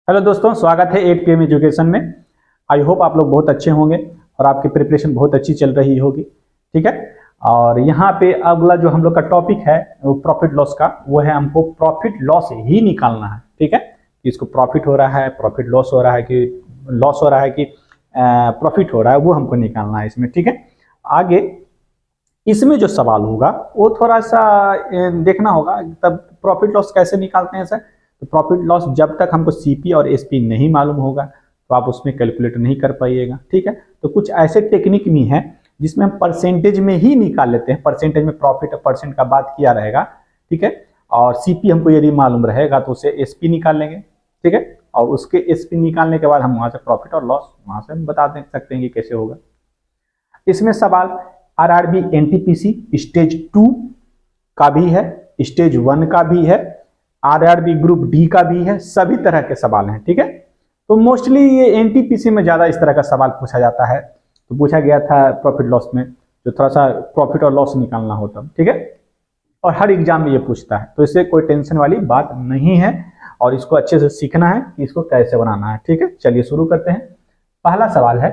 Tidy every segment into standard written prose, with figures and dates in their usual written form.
Hello दोस्तों, स्वागत है 8 PM एजुकेशन में। आई होप आप लोग बहुत अच्छे होंगे और आपकी प्रिपरेशन बहुत अच्छी चल रही होगी। ठीक है। और यहाँ पे अगला जो हम लोग का टॉपिक है वो प्रॉफिट लॉस का, वो है हमको प्रॉफिट लॉस ही निकालना है। ठीक है। इसको प्रॉफिट हो रहा है, प्रॉफिट लॉस हो रहा है कि लॉस हो रहा है कि प्रॉफिट हो रहा है, वो हमको निकालना है इसमें। ठीक है। आगे इसमें जो सवाल होगा वो थोड़ा सा देखना होगा, तब प्रॉफिट लॉस कैसे निकालते हैं सर। तो प्रॉफिट लॉस जब तक हमको सीपी और एसपी नहीं मालूम होगा तो आप उसमें कैलकुलेट नहीं कर पाइएगा। ठीक है। तो कुछ ऐसे टेक्निक भी हैं जिसमें हम परसेंटेज में ही निकाल लेते हैं। परसेंटेज में प्रॉफिट परसेंट का बात किया रहेगा। ठीक है। और सीपी हमको यदि मालूम रहेगा तो उसे एसपी निकाल लेंगे। ठीक है। और उसके एसपी निकालने के बाद हम वहां से प्रॉफिट और लॉस वहां से हम बता सकते हैं कि कैसे होगा। इसमें सवाल आरआरबी एनटीपीसी स्टेज 2 का भी है, स्टेज 1 का भी है, आरआरबी ग्रुप डी का भी है, सभी तरह के सवाल हैं। ठीक है। तो मोस्टली ये एनटीपीसी में ज्यादा इस तरह का सवाल पूछा जाता है। तो पूछा गया था प्रॉफिट लॉस में, जो थोड़ा सा प्रॉफिट और लॉस निकालना होता है। ठीक है। और हर एग्जाम में ये पूछता है, तो इससे कोई टेंशन वाली बात नहीं है और इसको अच्छे से सीखना है कि इसको कैसे बनाना है। ठीक है। चलिए शुरू करते हैं। पहला सवाल है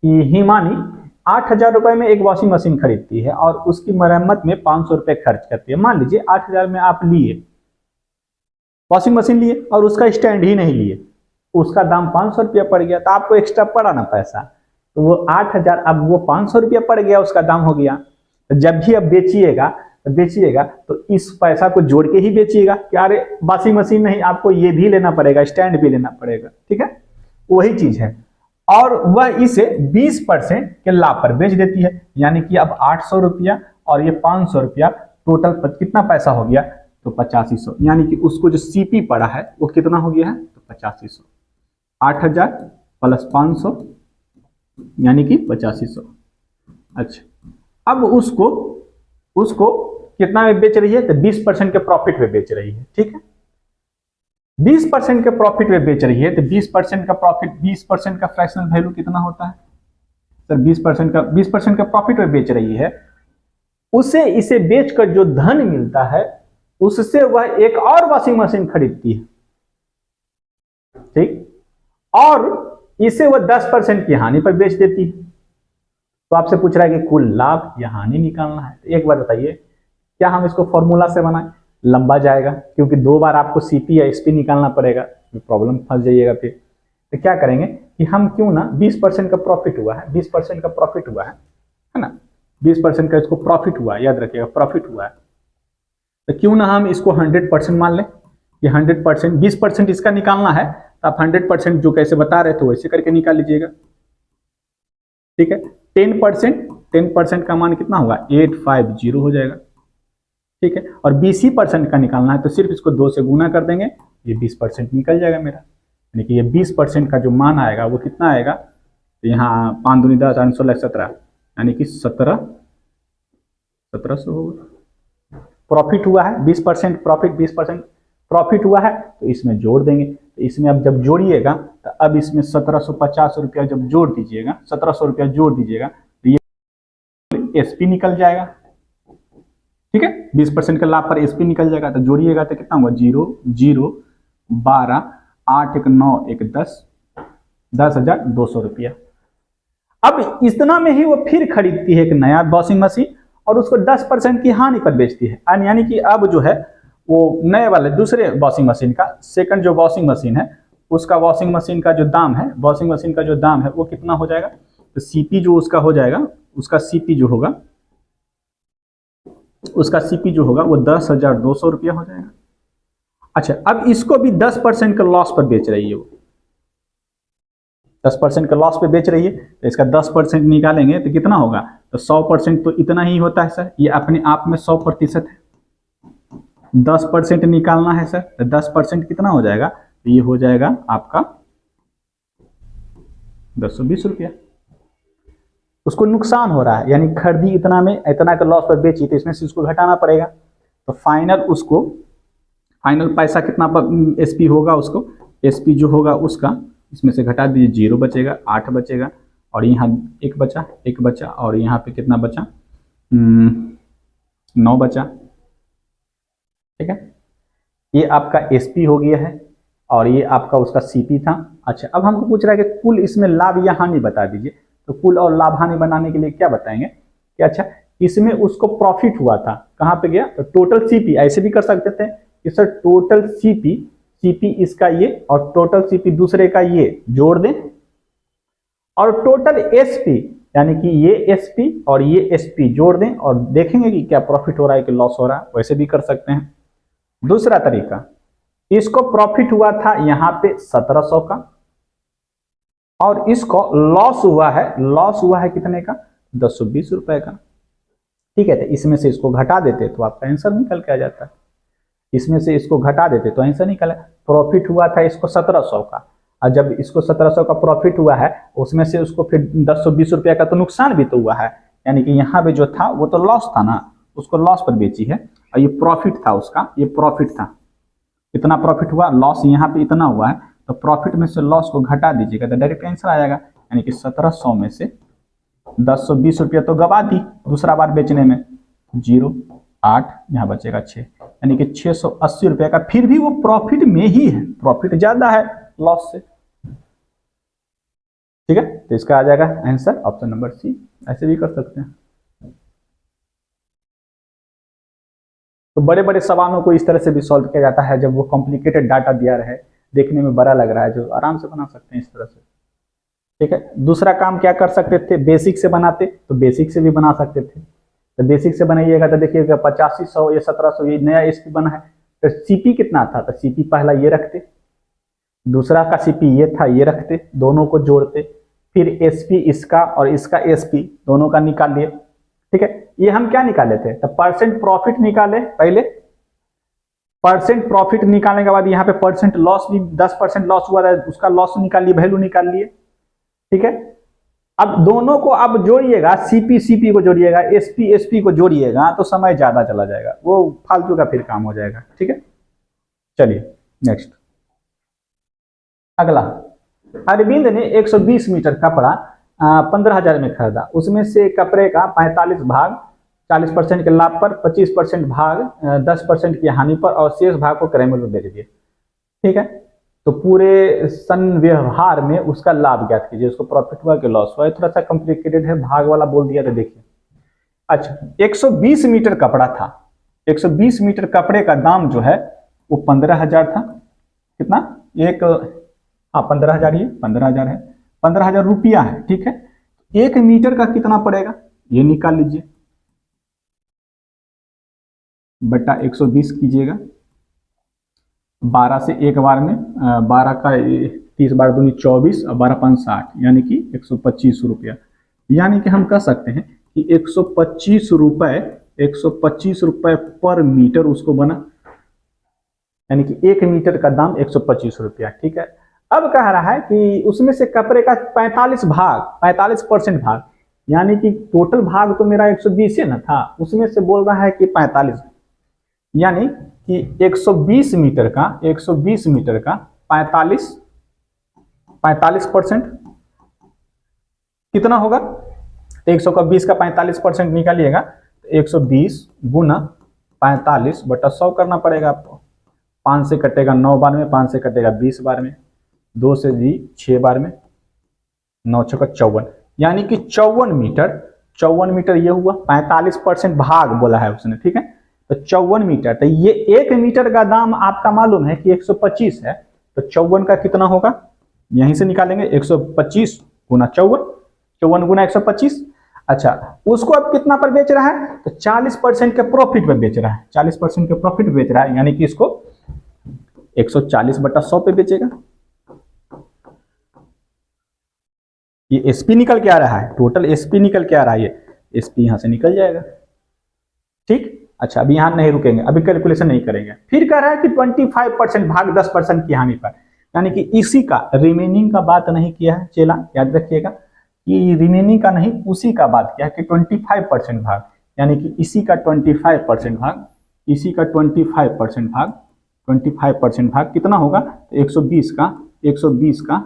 कि हिमानी 8,000 रुपए में एक वॉशिंग मशीन खरीदती है और उसकी मरम्मत में 500 रुपए खर्च करती है। मान लीजिए 8,000 में आप लिए वॉशिंग मशीन लिए और उसका स्टैंड ही नहीं लिए, उसका दाम 500 रुपया पड़ गया, तो आपको एक्स्ट्रा पड़ा ना पैसा, तो वो 8,000 अब वो 500 रुपया पड़ गया, उसका दाम हो गया। तो जब भी अब बेचिएगा तो इस पैसा को जोड़ के ही बेचिएगा कि अरे वॉशिंग मशीन नहीं, आपको ये भी लेना पड़ेगा, स्टैंड भी लेना पड़ेगा। ठीक है। वही चीज है। और वह इसे 20% के लाभ पर बेच देती है, यानी कि अब 800 रुपया और ये 500 रुपया, टोटल कितना पैसा हो गया, तो 8500। यानी कि उसको जो सीपी पड़ा है वो कितना हो गया है, तो 8500। 8,000 प्लस 500 यानी कि 8500। अच्छा, अब उसको कितना में बेच रही है, तो 20% के प्रॉफिट में बेच रही है। ठीक है। 20% के प्रॉफिट में बेच रही है तो 20% का प्रॉफिट, 20% का फ्रैक्शनल वैल्यू कितना होता है सर, 20% का प्रॉफिट में बेच रही है, उसे इसे बेचकर जो धन मिलता है उससे वह एक और वॉशिंग मशीन खरीदती है। ठीक। और इसे वह 10% की हानि पर बेच देती है। तो आपसे पूछ रहा है कि कुल लाभ या हानि निकालना है। तो एक बार बताइए, क्या हम इसको फॉर्मूला से बनाएं, लंबा जाएगा क्योंकि 2 बार आपको सीपी या एसपी निकालना पड़ेगा, प्रॉब्लम फंस जाइएगा फिर। तो क्या करेंगे कि हम क्यों ना 20% का प्रॉफिट हुआ है, 20% का प्रॉफिट हुआ है ना, 20% का इसको प्रॉफिट हुआ, याद रखिएगा प्रॉफिट हुआ है, तो क्यों ना हम इसको 100% मान लें। ये 100%, 20% इसका निकालना है तो आप 100% जो कैसे बता रहे थे वैसे करके निकाल लीजिएगा। ठीक है। 10% का मान कितना होगा, 850 हो जाएगा। ठीक है। और 20% का निकालना है तो सिर्फ इसको 2 से गुना कर देंगे, ये 20% निकल जाएगा मेरा। यानी कि ये 20% का जो मान आएगा वो कितना आएगा, तो यहाँ 5 दूनी 10, 8 16 17, यानी कि 1700 होगा। प्रॉफिट हुआ है 20% प्रॉफिट, 20% प्रॉफिट हुआ है तो इसमें जोड़ देंगे। तो इसमें अब जब जोड़िएगा तो अब इसमें 1750 रुपया जब जोड़ दीजिएगा, 1700 रुपया जोड़ दीजिएगा तो ये एसपी निकल जाएगा। ठीक है। 20% के लाभ पर एसपी निकल जाएगा, तो जोड़िएगा तो कितना होगा, 0 0 12 8 1 9 1 10, 10,200 रुपया। अब इतना में ही वो फिर खरीदती है एक नया वॉशिंग मशीन और उसको 10% की हानि पर बेचती है। यानी कि अब जो है वो नए वाले दूसरे वॉशिंग मशीन का, सेकंड जो वॉशिंग मशीन है उसका वॉशिंग मशीन का जो दाम है, वॉशिंग मशीन का जो दाम है वो कितना हो जाएगा, तो सीपी जो उसका हो जाएगा, उसका सीपी जो होगा वो 10,200 रुपया हो जाएगा। अच्छा, अब इसको भी 10% के लॉस पर बेच रही है, वो 10% के लॉस पे बेच रही है, तो इसका 10% निकालेंगे तो कितना होगा, तो 100% तो इतना ही होता है सर, ये अपने आप में 100% है। 10% निकालना है सर, तो 10% कितना हो जाएगा, तो ये हो जाएगा आपका 1020 रुपया। उसको नुकसान हो रहा है, यानी खरीदी इतना में, इतना का लॉस पर बेची, तो इसमें से उसको घटाना पड़ेगा। तो फाइनल पैसा कितना एसपी होगा, उसको एसपी जो होगा उसका इसमें से घटा दीजिए, 0 बचेगा, 8 बचेगा और यहाँ 1 बचा और यहाँ पे कितना बचा, 9 बचा। ठीक है। ये आपका एसपी हो गया है, और ये आपका उसका सीपी था। अच्छा, अब हमको पूछ रहा है कि कुल इसमें लाभ या हानि बता दीजिए। तो कुल और लाभ हानि बनाने के लिए क्या बताएंगे कि अच्छा इसमें उसको प्रॉफिट हुआ था, कहाँ पे गया, तो टोटल सीपी, ऐसे भी कर सकते थे कि सर टोटल सीपी, सीपी इसका ये और टोटल सीपी दूसरे का ये जोड़ दें, और टोटल एसपी यानी कि ये एसपी और ये एसपी जोड़ दें और देखेंगे कि क्या प्रॉफिट हो रहा है कि लॉस हो रहा है। वैसे भी कर सकते हैं। दूसरा तरीका, इसको प्रॉफिट हुआ था यहां पे 1700 का, और इसको लॉस हुआ है कितने का, 1020 रुपए का। ठीक है, तो इसमें से इसको घटा देते तो आपका आंसर निकल के आ जाता। इसमें से इसको घटा देते तो आंसर निकला। प्रॉफिट हुआ था इसको 1700 का, और जब इसको 1700 का प्रॉफिट हुआ है उसमें से उसको फिर 1020 रुपया का तो नुकसान भी तो हुआ है, यानी कि यहाँ पे जो था वो तो लॉस था ना, उसको लॉस पर बेची है, और ये प्रॉफिट था उसका, ये प्रॉफिट था। कितना प्रॉफिट हुआ, लॉस यहाँ पे इतना हुआ है, तो प्रॉफिट में से लॉस को घटा दीजिएगा तो डायरेक्ट आंसर आ जाएगा। यानी कि 1700 में से 1020 रुपया तो गवा दी दूसरा बार बेचने में, 0.8 यहाँ बचेगा 6, यानी कि 680 रुपया का, फिर भी वो प्रॉफिट में ही है, प्रॉफिट ज्यादा है लॉस से। ठीक है, तो इसका आ जाएगा आंसर ऑप्शन नंबर सी। ऐसे भी कर सकते हैं। तो बड़े बड़े सवालों को इस तरह से भी सॉल्व किया जाता है, जब वो कॉम्प्लिकेटेड डाटा दिया रहे, देखने में बड़ा लग रहा है, जो आराम से बना सकते हैं इस तरह से। ठीक है, दूसरा काम क्या कर सकते थे, बेसिक से बनाते तो बेसिक से भी बना सकते थे। तो बेसिक से बनाइएगा तो देखिएगा 8500 या 1700, ये नया एसपी बना है, तो सीपी कितना था, तो सीपी पहला ये रखते, दूसरा का सीपी ये था, ये रखते, दोनों को जोड़ते, फिर एसपी इसका और इसका एसपी दोनों का निकाल लिए। ठीक है, ये हम क्या निकाले थे, तो परसेंट प्रॉफिट निकाले पहले, परसेंट प्रॉफिट निकालने के बाद यहाँ पे परसेंट लॉस भी 10% लॉस हुआ था, उसका लॉस निकाल लिए, वैल्यू निकाल लिए। ठीक है, अब दोनों को अब जोड़िएगा, सीपी सीपी को जोड़िएगा, एसपी एसपी को जोड़िएगा, तो समय ज्यादा चला जाएगा, वो फालतू का फिर काम हो जाएगा। ठीक है, चलिए नेक्स्ट। अगला, अरविंद ने 120 मीटर कपड़ा 15,000 में खरीदा, उसमें से कपड़े का 45 भाग 40% के लाभ पर, 25% भाग 10% की हानि पर, और शेष भाग को क्रय मूल्य बेच दिए। ठीक है, तो पूरे संव्यवहार में उसका लाभ ज्ञात कीजिए, उसको प्रॉफिट हुआ कि लॉस हुआ। थोड़ा सा कॉम्प्लिकेटेड है, भाग वाला बोल दिया तो देखिए। अच्छा, 120 मीटर कपड़ा था, 120 मीटर कपड़े का दाम जो है वो 15,000 था। कितना, एक, हाँ 15,000, ये 15,000 है, 15,000 रुपया है। ठीक है, 1 मीटर का कितना पड़ेगा ये निकाल लीजिए, बटा 120 कीजिएगा, 12 से एक बार में 12 का 30 बार दूनी 24 और 12 5 60, यानी कि 125 रुपया। यानी कि हम कह सकते हैं कि 125 रुपए पर मीटर उसको बना, यानी कि 1 मीटर का दाम 125 रुपया। ठीक है, अब कह रहा है कि उसमें से कपड़े का 45% भाग, यानी कि टोटल भाग तो मेरा 120 है ना था, उसमें से बोल रहा है कि 45, यानी कि 120 मीटर का 45% कितना होगा, 100 का 20 का 45% निकालिएगा, तो 120 गुना 45 बटा 100 करना पड़ेगा आपको। 5 से कटेगा 9 बार में, 5 से कटेगा 20 बार में, 2 से जी 6 बार में, 9 6 का 54, यानी कि 54 मीटर ये हुआ। 45% भाग बोला है उसने। ठीक है, तो 54 मीटर, तो ये 1 मीटर का दाम आपका मालूम है कि 125 है, तो 54 का कितना होगा यहीं से निकालेंगे, 125 गुना 54 गुना 125। अच्छा, उसको अब कितना पर बेच रहा है, तो 40% के प्रॉफिट पर बेच रहा है, 40% के प्रॉफिट बेच रहा है, यानी कि इसको 140 बटा 100 पे बेचेगा। ये एसपी निकल के आ रहा है, टोटल एसपी निकल के आ रहा है, ये एसपी यहां से निकल जाएगा। ठीक, अच्छा अभी यहां नहीं रुकेंगे, अभी कैलकुलेशन नहीं करेंगे। फिर कह रहा है कि 25% भाग 10% की हानि पर, यानी कि इसी का रिमेनिंग का बात नहीं किया है चेला, याद रखिएगा, ये रिमेनिंग का नहीं उसी का बात किया कि 25% भाग, यानी कि इसी का 25% भाग, इसी का 25% भाग, 25% भाग कितना होगा, तो 120 का 1/4,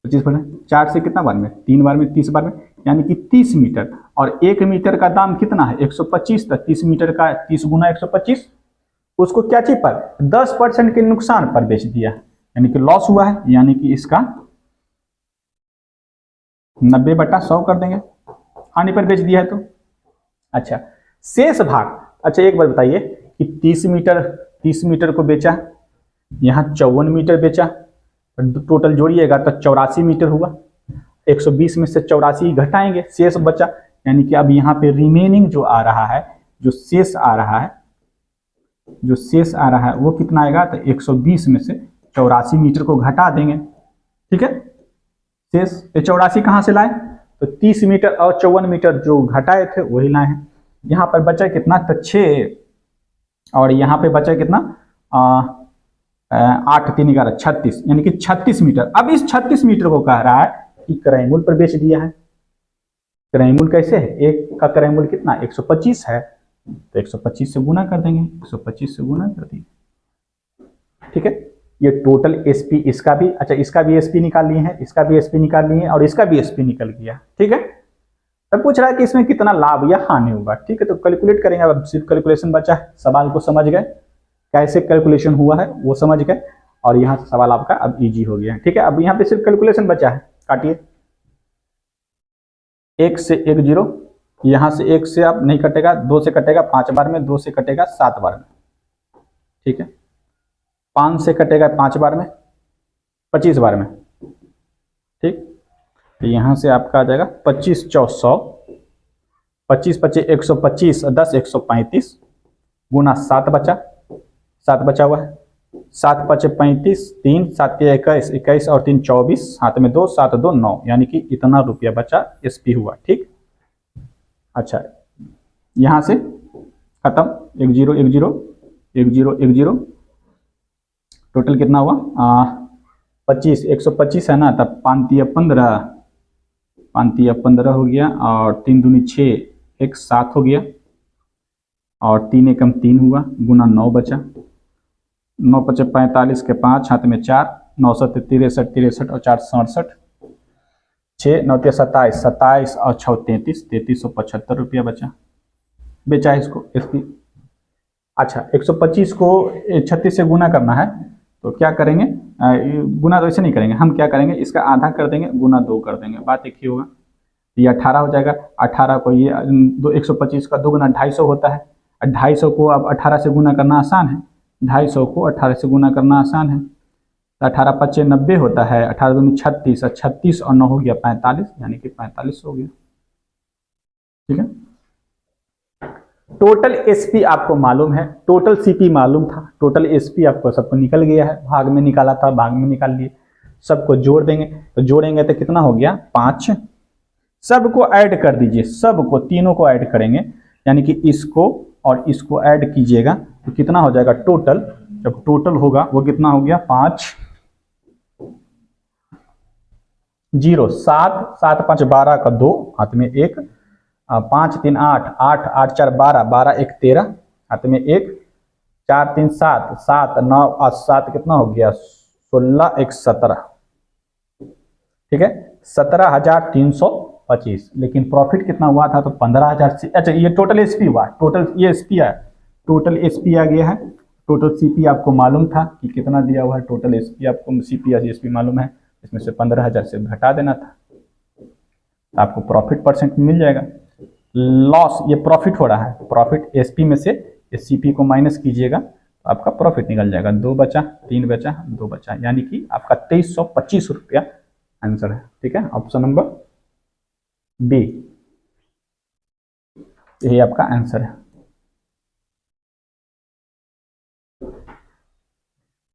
25%, 4 से कितना बार में, 3 बार में, 30 बार में, यानी कि 30 मीटर, और 1 मीटर का दाम कितना है 125, तो 30 मीटर का 30 गुना 125, उसको क्या चीज पर 10% के नुकसान पर बेच दिया, यानी कि लॉस हुआ है, यानी कि इसका 90/100 कर देंगे, हानि पर बेच दिया है तो। अच्छा, शेष भाग, अच्छा एक बात बताइए कि 30 मीटर को बेचा, यहाँ 54 मीटर बेचा, टोटल जोड़िएगा तो 84 मीटर हुआ। 120 में से 84 घटाएंगे, शेष बचा, यानी कि अब यहाँ पे रिमेनिंग जो आ रहा है, जो शेष आ रहा है, जो शेष आ रहा है वो कितना आएगा, तो 120 में से 84 मीटर को घटा देंगे, ठीक है। शेष 84 कहाँ से लाए, तो 30 मीटर और 54 मीटर जो घटाए थे वही लाए हैं। यहाँ पर बचा कितना, तो 6, और यहाँ पे बचा कितना 8 3 11 36, यानी कि 36 मीटर। अब इस 36 मीटर को कह रहा है कि क्रय मूल्य पर बेच दिया है। क्रय मूल्य कैसे है, एक का क्रय मूल्य कितना 125 है, तो 125 से गुना कर देंगे, 125 से गुना कर दिए, ठीक है। ये टोटल एसपी इसका भी, अच्छा इसका भी एसपी निकाल लिए हैं, इसका भी एसपी निकाल लिए हैं, और इसका भी एसपी निकल गया, ठीक है। अब पूछ रहा है कि इसमें कितना लाभ या हानि होगा, ठीक है, तो कैलकुलेट करेंगे। अब सिर्फ कैलकुलेशन बचा है, सवाल को समझ गए कैसे कैलकुलेशन हुआ है वो समझ गए, और यहाँ से सवाल आपका अब इजी हो गया है, ठीक है। अब यहाँ पे सिर्फ कैलकुलेशन बचा है, काटिए, 1 से 1 0, यहाँ से 1 से अब नहीं कटेगा, 2 से कटेगा 5 बार में, 2 से कटेगा 7 बार में, ठीक है। 5 से कटेगा 5 बार में, 25 बार में, ठीक। तो यहाँ से आपका आ जाएगा 25 4 100, 25 25 125, 10 135 गुना 7 बचा, 7 बचा हुआ है, 7 5 35, 3 7 21, 21 और 3 24, हाथ में 2, 7 2 9, यानी कि इतना रुपया बचा एसपी हुआ, ठीक। अच्छा, यहाँ से खत्म, 1 0 1 0 1 0 1 0, टोटल कितना हुआ 25, 125 है ना, तब 5 3 15, 5 3 15 हो गया, और 3 दूनी 6, 1 7 हो गया, और 3 एकम 3 हुआ, गुना 9 बचा, 9 5 45 के 5, हाथ में 4, 9 7 63 63 और 4 67, 6 9 27 27 और 6 33, 3375 रुपया बचा, बेचा है इसको एसपी। अच्छा, 125 को 36 से गुना करना है, तो क्या करेंगे, गुना तो ऐसे नहीं करेंगे, हम क्या करेंगे, इसका आधा कर देंगे, गुना 2 कर देंगे, बात एक ही होगा। ये 18 हो जाएगा, 18 को ये 125 का 2 गुना 250 होता है, 250 को अब 18 से गुना करना आसान है, 250 को 18 से गुना करना आसान है, तो 18 25 90 होता है, 18 दूनी 36, 36 और 9 हो गया 45, यानी कि 45 हो गया, ठीक है। टोटल एसपी आपको मालूम है, टोटल सीपी मालूम था, टोटल एसपी आपको सबको निकल गया है, भाग में निकाला था, भाग में निकाल लिए, सबको जोड़ देंगे, तो जोड़ेंगे तो कितना हो गया 5, सबको ऐड कर दीजिए, सबको तीनों को ऐड करेंगे, यानी कि इसको और इसको ऐड कीजिएगा तो कितना हो जाएगा टोटल, जब टोटल होगा वो कितना हो गया 5 0 7 7 5 12 का 2, हाथ में 1, 5 3 8 8 8 4 12 12 1 13, हाथ में 1, 4 3 7 7 9 और 7 कितना हो गया 16 1 17, ठीक है, 17,325। लेकिन प्रॉफिट कितना हुआ था, तो 15,000 से, अच्छा ये टोटल एसपी हुआ, टोटल ये एसपी है, टोटल एसपी आ गया है। टोटल सीपी आपको मालूम था कि कितना दिया हुआ है, टोटल एसपी आपको सीपी या एसपी मालूम है, इसमें से 15,000 से घटा देना था, तो आपको प्रॉफिट परसेंट मिल जाएगा। लॉस, ये प्रॉफिट हो रहा है, प्रॉफिट एसपी में से सीपी को माइनस कीजिएगा तो आपका प्रॉफिट निकल जाएगा, 2 बचा 3 बचा 2 बचा, यानी कि आपका 2325 रुपया आंसर है, ठीक है। ऑप्शन नंबर बी, यही आपका आंसर है।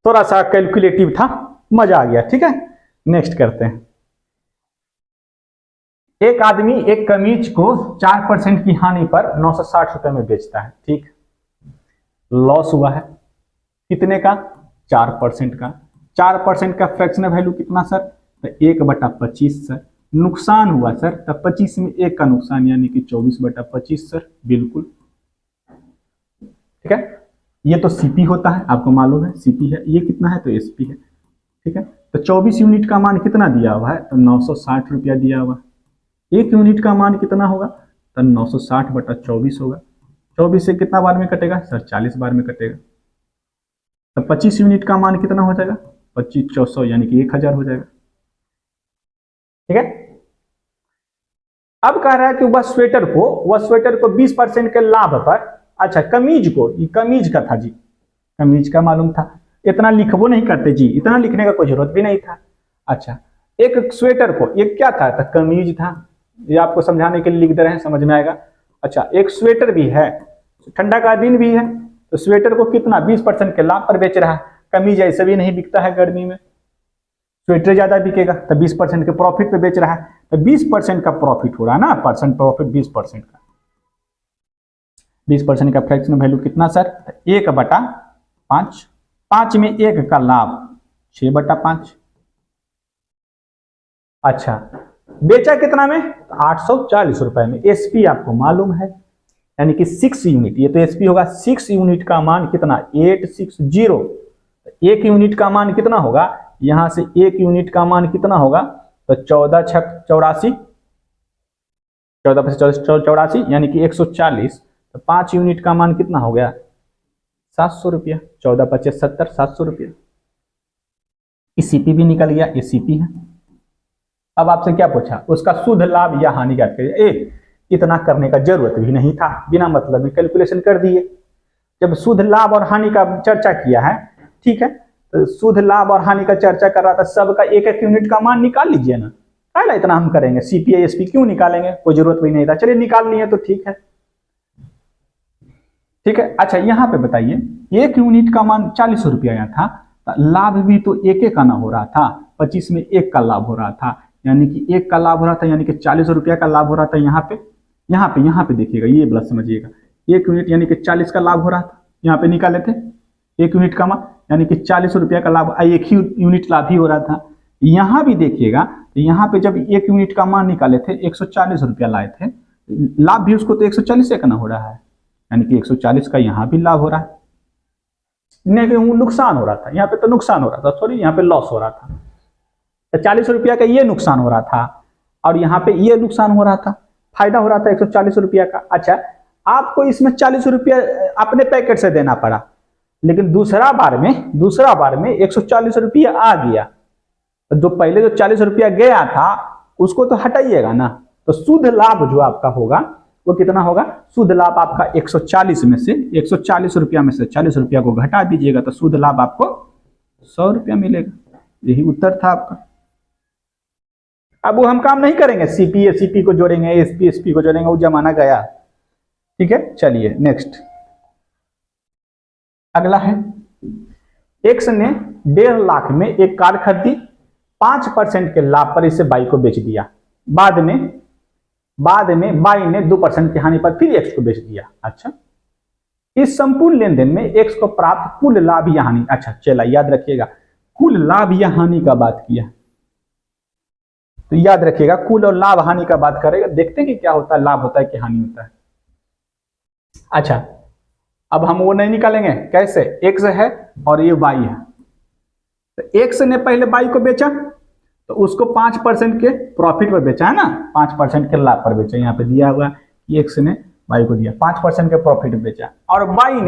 थोड़ा सा कैलकुलेटिव था, मजा आ गया, ठीक है। नेक्स्ट करते हैं। एक आदमी एक कमीज को 4% की हानि पर 960 रुपए में बेचता है, ठीक, लॉस हुआ है कितने का 4% का, 4% का फ्रैक्शनल वैल्यू कितना सर, तो 1/25 सर, नुकसान हुआ सर, तब 25 में 1 का नुकसान, यानी कि 24/25 सर, बिल्कुल ठीक है। ये तो सीपी होता है, आपको मालूम है सीपी है, ये कितना है तो एसपी है, ठीक है। तो 24 यूनिट का मान कितना दिया हुआ है, तो 960 रुपया दिया हुआ, 1 यूनिट का मान कितना होगा, तो 960/24 होगा, 24 से कितना बार में कटेगा सर, 40 बार में कटेगा, तो 25 यूनिट का मान कितना हो जाएगा? 25 यानी कि 1000 हो जाएगा। ठीक है। अब कह रहा है कि वह स्वेटर को 20% के लाभ पर, अच्छा कमीज को, ये कमीज का था जी, कमीज का मालूम था, इतना लिखबो नहीं करते जी, इतना लिखने का कोई जरूरत भी नहीं था। अच्छा एक स्वेटर को, ये क्या था? तो कमीज था, ये आपको समझाने के लिए लिख दे रहे हैं, समझ में आएगा। अच्छा एक स्वेटर भी है, ठंडा का दिन भी है, तो स्वेटर को कितना 20% के लाभ पर बेच रहा है। कमीज ऐसे भी नहीं बिकता है गर्मी में, स्वेटर ज्यादा बिकेगा, तो 20% के प्रॉफिट पे बेच रहा है, तो 20% का प्रॉफिट हो रहा है ना, परसेंट प्रॉफिट 20% का, 20% का फ्रैक्शन वैल्यू कितना सर? 1/5, 5 में 1 का लाभ 6/5। अच्छा बेचा कितना में? 840 रुपए में। एसपी आपको मालूम है, यानी कि 6 यूनिट, ये तो एसपी होगा, 6 यूनिट का मान कितना? 860। एक यूनिट का मान कितना होगा? यहां से एक यूनिट का मान कितना होगा? तो 14 छक 84, 14 यानी कि 140। तो 5 यूनिट का मान कितना हो गया? 700 रुपया। 14 25 70, 700 रुपया। सीपी भी निकल गया, ये सीपी है। अब आपसे क्या पूछा? उसका शुद्ध लाभ या हानि ज्ञात करिए। इतना करने का जरूरत भी नहीं था, बिना मतलब में कैलकुलेशन कर दिए। जब शुद्ध लाभ और हानि का चर्चा किया है, ठीक है, तो शुद्ध लाभ और हानि का चर्चा कर रहा था, सबका एक एक यूनिट का मान निकाल लीजिए ना, है ना, इतना हम करेंगे। सीपीआई एसपी क्यों निकालेंगे, कोई जरूरत भी नहीं था। चलिए निकाल लिए तो ठीक है, ठीक है। अच्छा यहाँ पे बताइए, एक यूनिट का मान 40 रुपया आया था, लाभ भी तो एक एक आना हो रहा था, 25 में 1 का लाभ हो रहा था, यानी कि 1 का लाभ हो रहा था, यानी कि 40 रुपया का लाभ हो रहा था। यहाँ पे देखिएगा, ये बड़ा समझिएगा, 1 यूनिट यानी कि 40 का लाभ हो रहा था, यहाँ पे निकाले थे 1 यूनिट का मान, यानी कि 40 रुपया का लाभ, 1 ही यूनिट लाभ ही हो रहा था। यहाँ भी देखिएगा, तो यहाँ पे जब 1 यूनिट का मान निकाले थे 140 रुपया लाए थे, लाभ भी उसको तो 140 से करना हो रहा है, यानी कि 140 का यहाँ भी लाभ हो रहा है, नहीं नुकसान हो रहा था, यहाँ पे तो नुकसान हो रहा था, सॉरी यहाँ पे लॉस हो रहा था। तो 40 रुपया का ये नुकसान हो रहा था, और यहाँ पे ये नुकसान हो रहा था, फायदा हो रहा था 140 रुपया का। अच्छा आपको इसमें 40 रुपया अपने पैकेट से देना पड़ा, लेकिन दूसरा बार में 140 रुपया आ गया, तो जो पहले जो 40 रुपया गया था उसको तो हटाइएगा ना, तो शुद्ध लाभ जो आपका होगा वो कितना होगा? शुद्ध लाभ आपका 140 में से 140 रुपया में से 40 रुपया को घटा दीजिएगा, तो शुद्ध लाभ आपको 100 रुपया मिलेगा। यही उत्तर था आपका। अब वो हम काम नहीं करेंगे, सीपी को जोड़ेंगे, एसपी को जोड़ेंगे, वो जमाना गया। ठीक है, चलिए नेक्स्ट अगला है, एक्स ने 1.5 लाख में एक कार खरीदी, 5% के लाभ पर इसे बाई को बेच दिया। बाद में बाई ने 2% की हानि पर फिर एक्स को बेच दिया। अच्छा इस संपूर्ण लेनदेन में एक्स को प्राप्त कुल लाभ या हानि, अच्छा चला याद रखिएगा, कुल लाभ या हानि का बात किया, तो याद रखिएगा कुल और लाभ हानि का बात करेगा, देखते हैं कि क्या होता है, लाभ होता है कि हानि होता है। अच्छा अब हम वो नहीं निकालेंगे, कैसे? एक्स है और ये वाई है, तो एक्स ने पहले वाई को बेचा, तो उसको 5% के प्रॉफिट पर बेचा है ना, 5% के लाभ पर बेचा, यहाँ पे दिया हुआ कि एक्स ने वाई को दिया 5% के प्रॉफिट पर बेचा, और वाई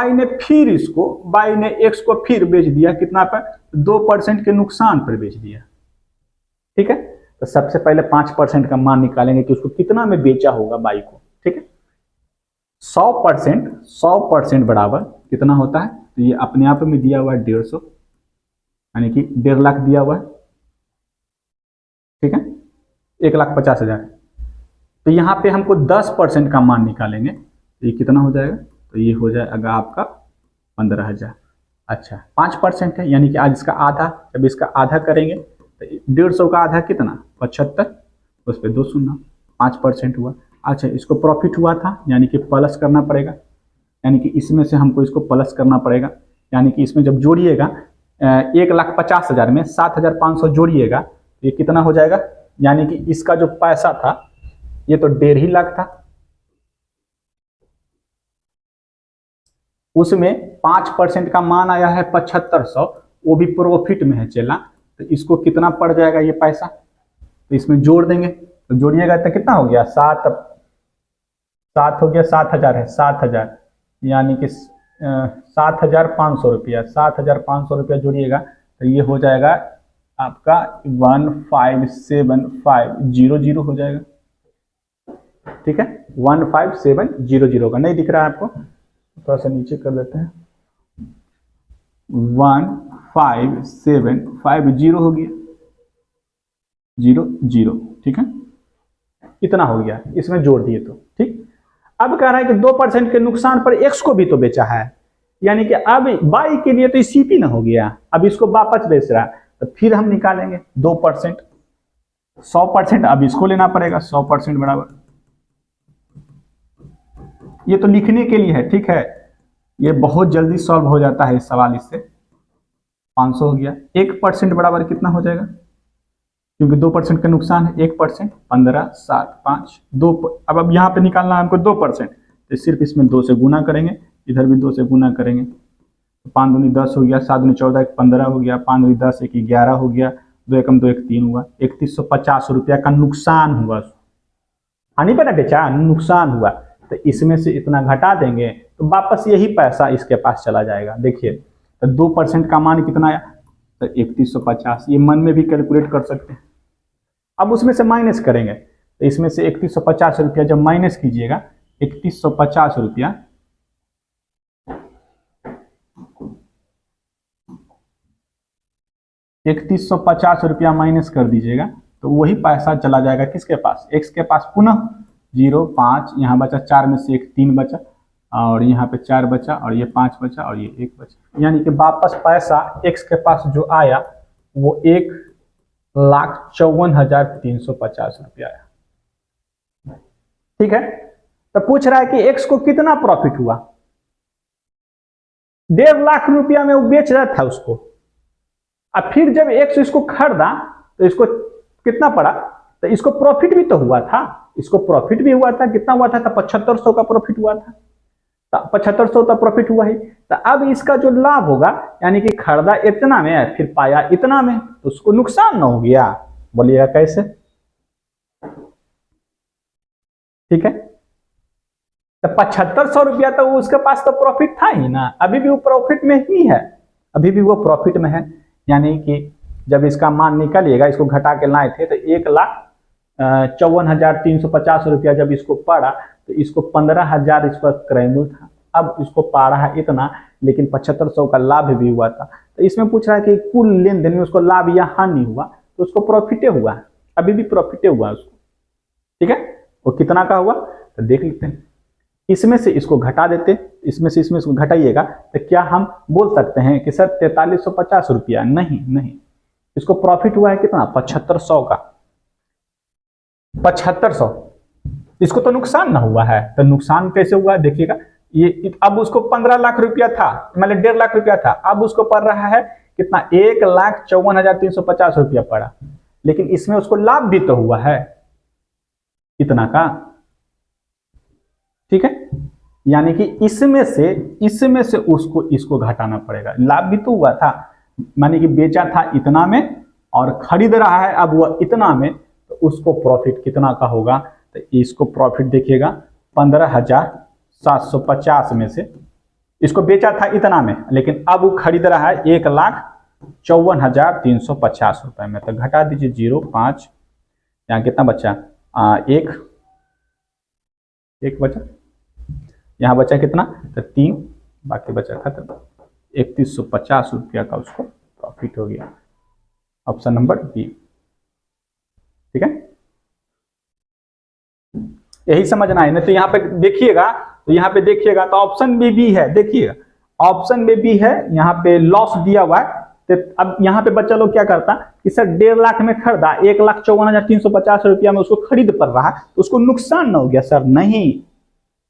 ने फिर एक्स को फिर बेच दिया, कितना पर? 2% के नुकसान पर बेच दिया। ठीक है, तो सबसे पहले 5% का मान निकालेंगे कि उसको कितना में बेचा होगा वाई को। ठीक है, 100% बराबर कितना होता है? तो ये अपने आप में दिया हुआ है 150, यानी कि 1.5 लाख दिया हुआ है। ठीक है, 1,50,000, तो यहाँ पे हमको 10% का मान निकालेंगे, तो ये कितना हो जाएगा? तो ये हो जाएगा आपका 15,000। अच्छा 5% है, यानी कि आज इसका आधा, जब इसका आधा करेंगे तो 150 का आधा कितना? 75, उस पर 2 शून्य, 5% हुआ। अच्छा इसको प्रॉफिट हुआ था, यानी कि प्लस करना पड़ेगा, यानी कि इसमें से हमको इसको प्लस करना पड़ेगा, यानी कि इसमें जब जोड़िएगा 1,50,000 में 7,500 जोड़िएगा, तो ये कितना हो जाएगा? यानी कि इसका जो पैसा था ये तो 1.5 लाख था, उसमें 5% का मान आया है 7,500, वो भी प्रॉफिट में है चला, तो इसको कितना पड़ जाएगा ये पैसा? तो इसमें जोड़ देंगे, तो जोड़िएगा तो कितना हो गया? 7 हो गया, 7,000 है, 7,000 यानी कि 7,500 रुपया, 7,500 रुपया जोड़िएगा तो ये हो जाएगा आपका 157500 हो जाएगा। ठीक है, 15700 का नहीं दिख रहा है आपको, थोड़ा सा नीचे कर देते हैं, 15750 हो गया, 00। ठीक है, इतना हो गया, इसमें जोड़ दिए तो ठीक। अब कह रहा है कि 2% के नुकसान पर एक्स को भी तो बेचा है, यानी कि अब बाई के लिए तो सीपी ना हो गया, अब इसको वापस बेच रहा है, तो फिर हम निकालेंगे 2%, 100%, अब इसको लेना पड़ेगा 100% बराबर, ये तो लिखने के लिए है। ठीक है, ये बहुत जल्दी सॉल्व हो जाता है इस सवाल, इससे 500 हो गया। 1% बराबर कितना हो जाएगा, क्योंकि 2% का नुकसान है, 1% 15 7 5 2। अब यहाँ पे निकालना है हमको 2%, तो सिर्फ इसमें 2 से गुना करेंगे, इधर भी 2 से गुना करेंगे, 5 दूनी 10 हो गया, 7 दूनी 14, 15 हो गया, 5 दूनी 10, 1 11 हो गया, 2 एकम 2 1 3 हुआ, 3150 रुपया का नुकसान हुआ, हानि पर ना बेचा, नुकसान हुआ, तो इसमें से इतना घटा देंगे तो वापस यही पैसा इसके पास चला जाएगा। देखिए, तो 2% का मान कितना आया, तो 3150, ये मन में भी कैलकुलेट कर सकते हैं। अब उसमें से माइनस करेंगे, तो इसमें से 3150 रुपया जब माइनस कीजिएगा, 3150 रुपया 3150 रुपया माइनस कर दीजिएगा, तो वही पैसा चला जाएगा किसके पास, एक्स के पास। पुनः 0 5, यहाँ बचा 4 में से 1 3 बचा, और यहाँ पे 4 बचा, और ये 5 बचा, और ये 1 बचा, यानी कि वापस पैसा एक्स के पास जो आया वो 1,54,350 रुपया आया। ठीक है, तो पूछ रहा है कि एक्स को कितना प्रॉफिट हुआ, 1.5 लाख रुपया में वो बेच रहा था उसको, अब फिर जब एक्स इसको खरीदा तो इसको कितना पड़ा, तो इसको प्रॉफिट भी तो हुआ था, इसको प्रॉफिट भी हुआ था, कितना हुआ था, तो 7500 का प्रॉफिट हुआ था, तो 7500 का प्रॉफिट हुआ ही। तो अब इसका जो लाभ होगा, यानी कि खरीदा इतना में फिर पाया इतना में, तो उसको नुकसान ना हो गया, बोलिएगा कैसे। ठीक है, तो 7500 रुपया तो उसके पास तो प्रॉफिट था ही ना, अभी भी वो प्रॉफिट में ही है, अभी भी वो प्रॉफिट में है, यानी कि जब इसका मान निकलिएगा, इसको घटा के लाए थे तो 1,54,350 रुपया जब इसको पड़ा, तो इसको 15,000 इस पर क्रय मूल्य था, अब इसको पा रहा है इतना, लेकिन 7500 का लाभ भी हुआ था। तो इसमें पूछ रहा है कि कुल लेन देन में उसको लाभ या हानि हुआ, तो उसको प्रॉफिटे हुआ, अभी भी प्रॉफिटे हुआ उसको। ठीक है, वो कितना का हुआ, तो देख लेते हैं, इसमें से इसको घटा देते, इसमें से इसको घटाइएगा, तो क्या हम बोल सकते हैं कि सर 4350 रुपया, नहीं, इसको प्रॉफिट हुआ है कितना, 7500 का, 7500, इसको तो नुकसान ना हुआ है, तो नुकसान कैसे हुआ देखिएगा, ये अब उसको 15 लाख रुपया था, मतलब 1.5 लाख रुपया था, अब उसको पड़ रहा है कितना, 1,54,350 रुपया पड़ा, लेकिन इसमें उसको लाभ भी तो हुआ है इतना का। ठीक है, यानी कि इसमें से उसको इसको घटाना पड़ेगा, लाभ भी तो हुआ था, माने कि बेचा था इतना में और खरीद रहा है अब वह इतना में, तो उसको प्रॉफिट कितना का होगा, तो इसको प्रॉफिट देखिएगा 15,750 में से, इसको बेचा था इतना में, लेकिन अब वो खरीद रहा है 1,54,350 रुपए में, तो घटा दीजिए 0 5, यहाँ कितना बचा, एक बचा, यहाँ बचा कितना, तो 3, बाकी बचा खत्म, 3150 रुपया का उसको प्रॉफिट हो गया, ऑप्शन नंबर बी। ठीक है, यही समझना है, नहीं तो यहाँ पे देखिएगा, तो ऑप्शन में भी है, देखिएगा ऑप्शन में भी है, यहाँ पे लॉस दिया हुआ है, तो अब यहाँ पे बच्चा लोग क्या करता कि सर 1.5 लाख में खरीदा, 1,54,350 रुपया में उसको खरीद पड़ रहा है, तो उसको नुकसान ना हो गया, सर नहीं,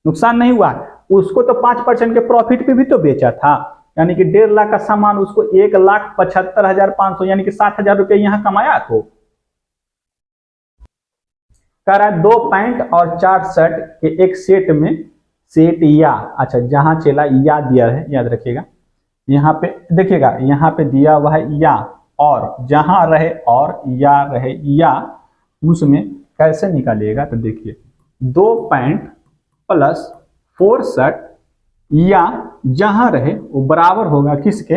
नुकसान नहीं हुआ, उसको तो 5% के प्रॉफिट पे भी तो बेचा था, यानी कि 1.5 लाख का सामान उसको 1,75,500 यानी कि 60,000 रुपये यहाँ कमाया। तो कह रहा है 2 पैंट और 4 शर्ट के एक सेट में सेट या, अच्छा जहां चला या दिया है, याद रखिएगा, यहाँ पे देखिएगा, यहाँ पे दिया हुआ है या, और जहां रहे और या रहे या, उसमें कैसे निकालिएगा, तो देखिए 2 पैंट प्लस 4 शर्ट या जहां रहे वो बराबर होगा किसके,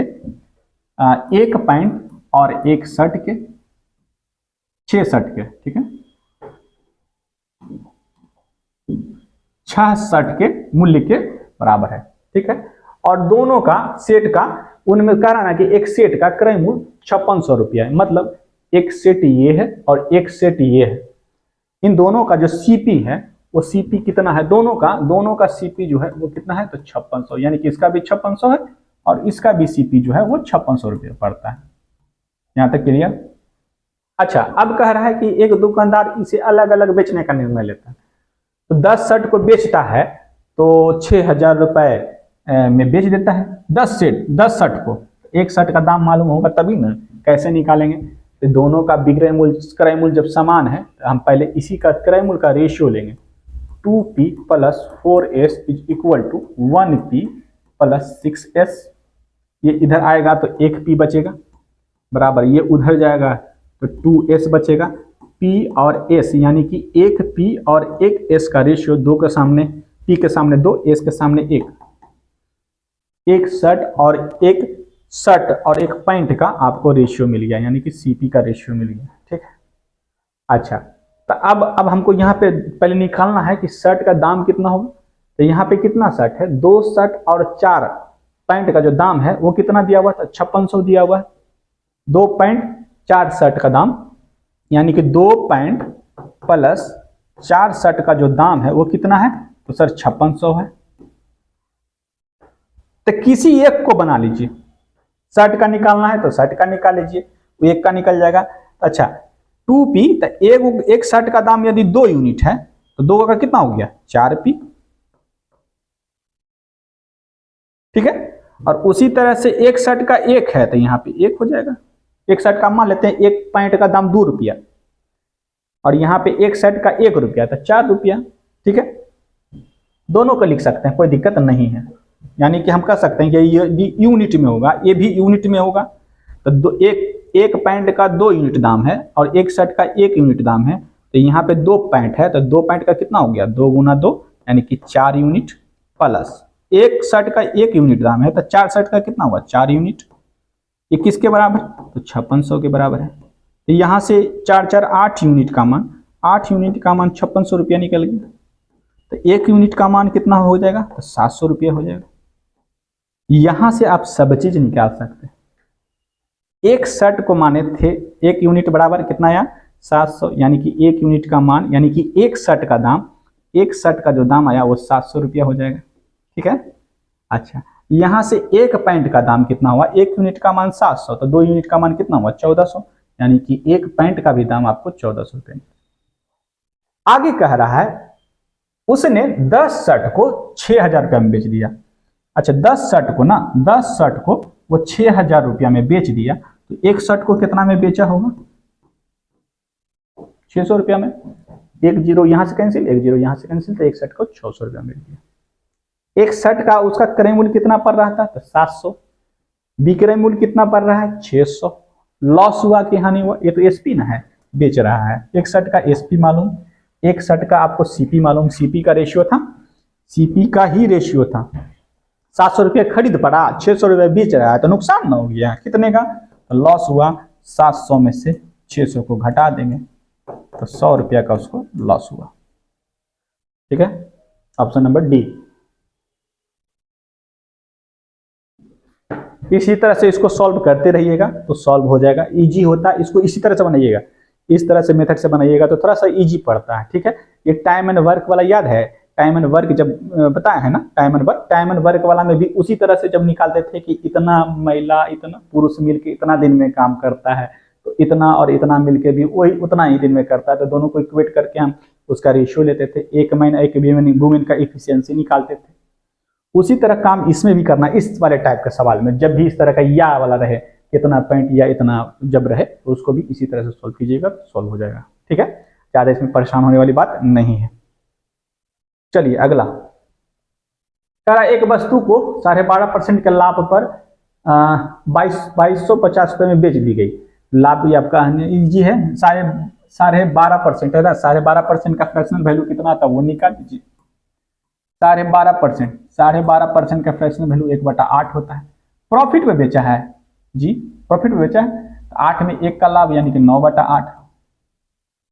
एक पैंट और एक शर्ट के, 6 शर्ट के, ठीक है, 6 शर्ट के मूल्य के बराबर है, ठीक है। और दोनों का सेट का, उनमें कह रहा ना कि एक सेट का क्रय मूल्य 5600 रुपया है, मतलब एक सेट ये है और एक सेट ये है। इन दोनों का जो सीपी है वो सीपी कितना है, दोनों का सीपी जो है वो कितना है, तो 5600, यानी कि इसका भी 5600 है और इसका भी सीपी जो है वो 5600 रुपये पड़ता है। यहां तक क्लियर। अच्छा, अब कह रहा है कि एक दुकानदार इसे अलग अलग बेचने का निर्णय लेता है, तो 10 शर्ट को बेचता है तो 6000 रुपए में बेच देता है। 10 शर्ट को, एक शर्ट का दाम मालूम होगा तभी ना, कैसे निकालेंगे, तो दोनों का विक्रय मूल्य क्रय मूल्य जब समान है तो हम पहले इसी का क्रय मूल्य का रेशियो लेंगे। 2p + 4s = 1p + 6s। ये इधर आएगा तो 1p बचेगा, बराबर ये उधर जाएगा तो 2s बचेगा। p और s यानी कि 1p और 1s का रेशियो, 2 के सामने p के सामने 2, s के सामने 1। एक शर्ट और एक पैंट का आपको रेशियो मिल गया, यानी कि सीपी का रेशियो मिल गया, ठीक है। अच्छा, तो अब हमको यहाँ पे पहले निकालना है कि शर्ट का दाम कितना होगा। तो यहाँ पे कितना शर्ट है, 2 शर्ट और 4 पैंट का जो दाम है वो कितना दिया हुआ था, 5600 दिया हुआ है। 2 पैंट 4 शर्ट का दाम, यानी कि 2 पैंट प्लस 4 शर्ट का जो दाम है वो कितना है, तो सर 5600 है। तो किसी एक को बना लीजिए, शर्ट का निकालना है तो शर्ट का निकाल लीजिए, वो एक का निकल जाएगा। अच्छा, 2p, तो एक शर्ट का दाम यदि 2 यूनिट है तो 2 का कितना हो गया, 4p, ठीक है। और उसी तरह से एक शर्ट का 1 है तो यहाँ पे 1 हो जाएगा। एक शर्ट का मान लेते हैं, एक पैंट का दाम 2 रुपया और यहाँ पे एक शर्ट का 1 रुपया, तो 4 रुपया, ठीक है। दोनों को लिख सकते हैं, कोई दिक्कत नहीं है। यानी कि हम कह सकते हैं कि ये यूनिट में होगा, ये भी यूनिट में होगा। तो एक पैंट का 2 यूनिट दाम है और एक शर्ट का 1 यूनिट दाम है, तो यहाँ पे 2 पैंट है तो 2 पैंट का कितना हो गया, 2 × 2 यानी कि 4 यूनिट, प्लस एक शर्ट का 1 यूनिट दाम है तो 4 शर्ट का कितना हुआ, 4 यूनिट। ये किसके बराबर, तो 5600 के बराबर है। तो यहाँ से 4 4 8 यूनिट का मान, 8 यूनिट का मान 5600 रुपया निकल गया। तो 1 यूनिट का मान कितना हो जाएगा, तो 700 रुपया हो जाएगा। यहां से आप सब चीज निकाल सकते हैं। एक शर्ट को माने थे 1 यूनिट बराबर कितना आया, 700, यानी कि 1 यूनिट का मान, यानी कि एक शर्ट का दाम, एक शर्ट का जो दाम आया वो 700 रुपया हो जाएगा, ठीक है। अच्छा, यहां से एक पैंट का दाम कितना हुआ, 1 यूनिट का मान 700, तो 2 यूनिट का मान कितना हुआ, 1400, यानी कि एक पैंट का भी दाम आपको 1400 रुपये। आगे कह रहा है उसने 10 शर्ट को 6000 रुपया में बेच दिया। अच्छा, 10 शर्ट को वो 6000 रुपया में बेच दिया, तो एक शर्ट को कितना में बेचा होगा, 600 रुपया में। 1 0 यहां से कैंसिल, 1 0 यहां से कैंसिल, तो एक शर्ट को 600 रुपया में बेच दिया। एक शर्ट का उसका क्रय मूल्य कितना पड़ रहा था, तो 700, विक्रय मूल्य कितना पड़ रहा है, 600। लॉस हुआ कि हानि हुआ, ये तो एसपी ना है, बेच रहा है। एक शर्ट का एसपी मालूम, एक शर्ट का आपको सीपी मालूम, सीपी का रेशियो था, सीपी का ही रेशियो था। 700 रुपये खरीद पड़ा, 600 रुपये बेच रहा है, तो नुकसान ना हो गया कितने का, तो लॉस हुआ। 700 में से 600 को घटा देंगे तो 100 रुपया का उसको लॉस हुआ, ठीक है। Option number D. इसी तरह से इसको सॉल्व करते रहिएगा तो सॉल्व हो जाएगा, इजी होता है। इसको इसी तरह से बनाइएगा, इस तरह से मेथड से बनाइएगा तो थोड़ा सा इजी पड़ता है, ठीक है। ये टाइम एंड वर्क वाला याद है, टाइम एंड वर्क जब बताया है ना, टाइम एंड वर्क वाला में भी उसी तरह से जब निकालते थे कि इतना महिला इतना पुरुष मिलके इतना दिन में काम करता है, तो इतना और इतना मिलके भी वही उतना ही दिन में करता है, तो दोनों को इक्वेट करके हम उसका रेशियो लेते थे, एक मैन एक वुमेन का एफिशिएंसी निकालते थे। उसी तरह काम इसमें भी करना, इस वाले टाइप के सवाल में जब भी इस तरह का या वाला रहे, इतना पॉइंट या इतना जब रहे, तो उसको भी इसी तरह से सॉल्व कीजिएगा, सॉल्व हो जाएगा, ठीक है। ज्यादा इसमें परेशान होने वाली बात नहीं है। चलिए अगला, एक वस्तु को 12.5% के लाभ पर 2250 रुपये में बेच दी गई। लाभ ये आपका इजी है, 12.5% है ना, 12.5% का फ्रैक्शनल वैल्यू कितना था वो निकाल दीजिए। 12.5%, 12.5% का फ्रैक्शनल वैल्यू 1/8 होता है। प्रॉफिट में बेचा है जी, प्रॉफिट में बेचा है, 8 में 1 का लाभ यानी कि 9/8,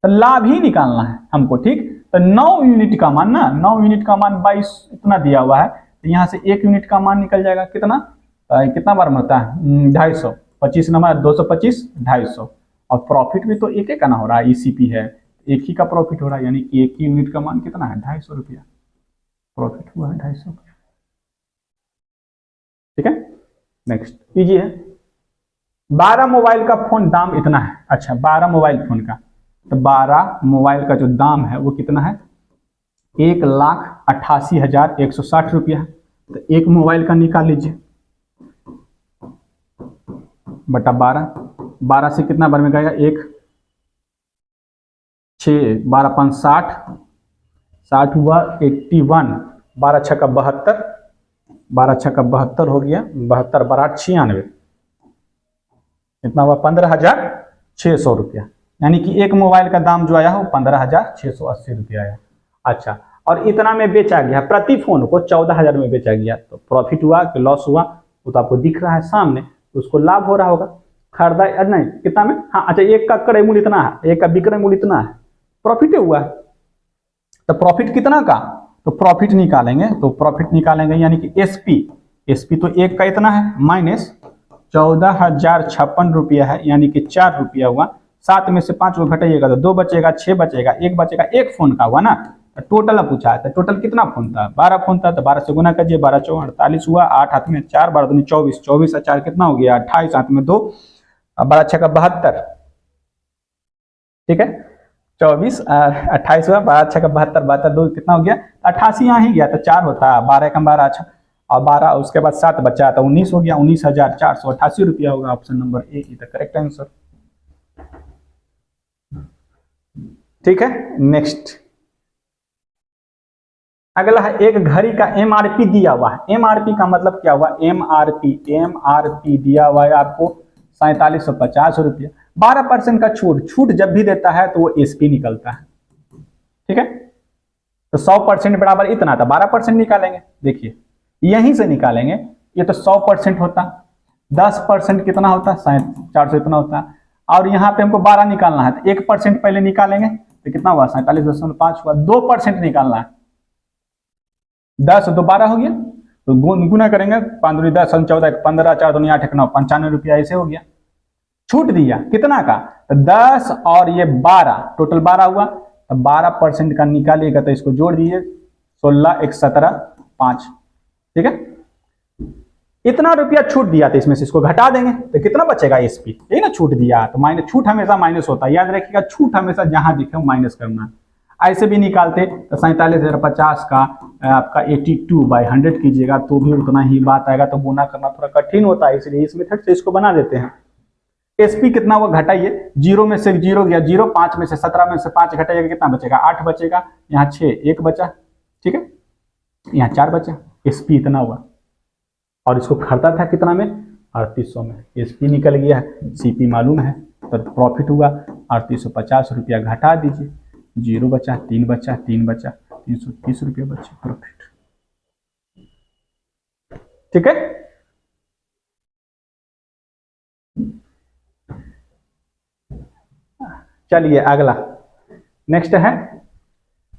तो लाभ ही निकालना है हमको, ठीक। तो 9 यूनिट का मान ना, 9 यूनिट का मान 22 इतना दिया हुआ है, तो यहाँ से 1 यूनिट का मान निकल जाएगा कितना, कितना बार में होता है 250, 25 नंबर 225, 250, और प्रॉफिट भी तो एक का ना हो रहा है, ईसीपी है, एक ही का प्रॉफिट हो रहा है, यानी कि 1 यूनिट का मान कितना है 250 रुपया, प्रॉफिट हुआ है 250, ठीक है। नेक्स्ट कीजिए, 12 मोबाइल का फोन दाम इतना है। अच्छा, 12 मोबाइल फोन का, तो 12 मोबाइल का जो दाम है वो कितना है, 1,88,160 रुपया। तो एक मोबाइल का निकाल लीजिए बटा 12, 12 से कितना बार में गएगा, 1 6 12 5 60, 60 हुआ 81, 12 6 का 72, 12 6 का 72 हो गया, 72 12 96, इतना हुआ 15,600 रुपया, यानी कि एक मोबाइल का दाम जो आया वो 15,680 रुपया आया। अच्छा, और इतना में बेचा गया, प्रति फोन को 14,000 में बेचा गया, तो प्रॉफिट हुआ कि लॉस हुआ वो तो आपको दिख रहा है सामने, तो उसको लाभ हो रहा होगा, खरीदा नहीं कितना में, हाँ अच्छा, एक का क्रय मूल्य इतना है, एक का विक्रय मूल्य इतना है, प्रॉफिट हुआ है। तो प्रॉफिट कितना का, तो प्रॉफिट निकालेंगे, तो प्रॉफिट निकालेंगे यानी कि एसपी तो एक का इतना है माइनस 14,056 रुपया है, यानी कि 4 रुपया हुआ, 7 में से 5 को घटाइएगा तो 2 बचेगा, 6 बचेगा, 1 बचेगा, एक फोन का हुआ ना। तो टोटल पूछा है, तो टोटल कितना फोन था, 12 फोन था, तो 12 से गुना कीजिए, 12 4 48 हुआ, 8 हाथ में 4 12 दूनी 24, 24 और 4 कितना हो गया 28, हाथ में 2, 12 6 का 72, ठीक है, 24 और 28 हुआ, 12 6 का 72, 72 2 कितना हो गया 88, यहाँ ही गया तो 4 होता, 12 का 12, अच्छा, और 12 उसके बाद 7 बचा तो 19 हो गया, 19,488 रुपया होगा, option number A is the correct answer, ठीक है। नेक्स्ट अगला है, एक घड़ी का एमआरपी दिया हुआ है। एमआरपी का मतलब क्या हुआ, एमआरपी दिया हुआ है आपको 4750 रुपया, 12% का छूट जब भी देता है तो वो एसपी निकलता है, ठीक है। तो 100% बराबर इतना था, 12% निकालेंगे, देखिए यहीं से निकालेंगे, ये तो 100% होता, 10% कितना होता 400 इतना होता, और यहाँ पे हमको 12 निकालना है, तो 1% पहले निकालेंगे तो कितना हुआ 47.5 हुआ, 2% निकालना है, 10 तो 12 हो गया, तो गुना करेंगे, 5 दूनी 10 14 15 4 दूनी 8 9 95 रुपया ऐसे हो गया। छूट दिया कितना का, तो 10 और ये 12, टोटल 12 हुआ, तो 12% का निकालिएगा तो इसको जोड़ दीजिए, 16 1 17 5, ठीक है। इतना रुपया छूट दिया तो इसमें से इसको घटा देंगे तो कितना बचेगा एसपी, यही ना छूट दिया, तो माइनस, छूट हमेशा माइनस होता है, याद रखिएगा, छूट हमेशा जहां दिखे माइनस करना है। ऐसे भी निकालते तो 47,050 का आपका 82/100 कीजिएगा तो भी उतना ही बात आएगा, तो गुना करना थोड़ा कठिन होता है, इसलिए इस मेथड से इसको बना देते हैं। एसपी कितना हुआ घटाइए, 0 में से 0 गया 0, 5 में से 17 में से 5 घटाइएगा कितना बचेगा 8 बचेगा, यहाँ 6 1 बचा, ठीक है, यहाँ 4 बचा, एसपी इतना हुआ, और इसको खरीदा था कितना में 3800 में, एसपी निकल गया है, सीपी मालूम है, तो प्रॉफिट हुआ 3850 रुपया, घटा दीजिए, 0 बचा, 3 बचा, 3 बचा, 330 रुपया बचे प्रॉफिट, ठीक है। चलिए अगला, नेक्स्ट है,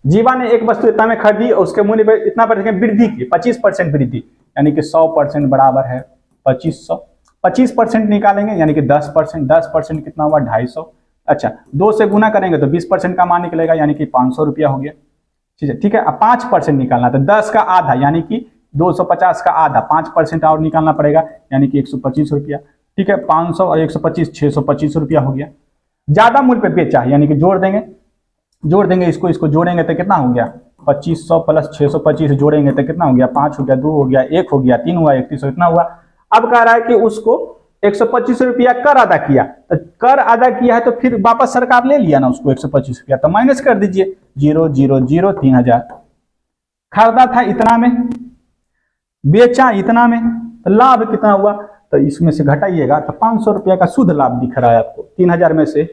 जीवा ने एक वस्तु इतना में खरीदी और उसके मूल्य पर इतना पर वृद्धि की, 25% वृद्धि, यानी कि 100% बराबर है 2500, 25% निकालेंगे यानी कि 10%, 10% कितना हुआ 250, अच्छा 2 से गुना करेंगे तो 20% का मान निकलेगा, यानी कि 500 रुपया हो गया, ठीक है। अब 5% निकालना, तो 10 का आधा यानी कि 250 का आधा, 5% और निकालना पड़ेगा, यानी कि 125 रुपया, ठीक है। 500 और 125 625 रुपया हो गया। ज्यादा मूल्य पे बेचा यानी कि जोड़ देंगे इसको जोड़ेंगे तो कितना हो गया 2500 प्लस 625 जोड़ेंगे तो कितना हो गया 5 हो गया, 2 हो गया, 1 हो गया, 3 हुआ, 3100 इतना हुआ। अब कह रहा है कि उसको 125 रुपया कर अदा किया, तो कर अदा किया है तो फिर वापस सरकार ले लिया ना उसको 125 रुपया, तो माइनस कर दीजिए, 0 0 0 3000, खरीदा था इतना में, बेचा इतना में, तो लाभ कितना हुआ, तो इसमें से घटाइएगा तो 500 रुपया का शुद्ध लाभ दिख रहा है आपको, 3000 में से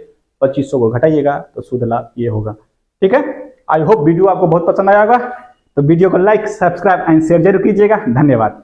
2500 को घटाइएगा तो शुद्ध लाभ ये होगा, ठीक है। आई होप वीडियो आपको बहुत पसंद आया होगा। तो वीडियो को लाइक, सब्सक्राइब एंड शेयर जरूर कीजिएगा। धन्यवाद।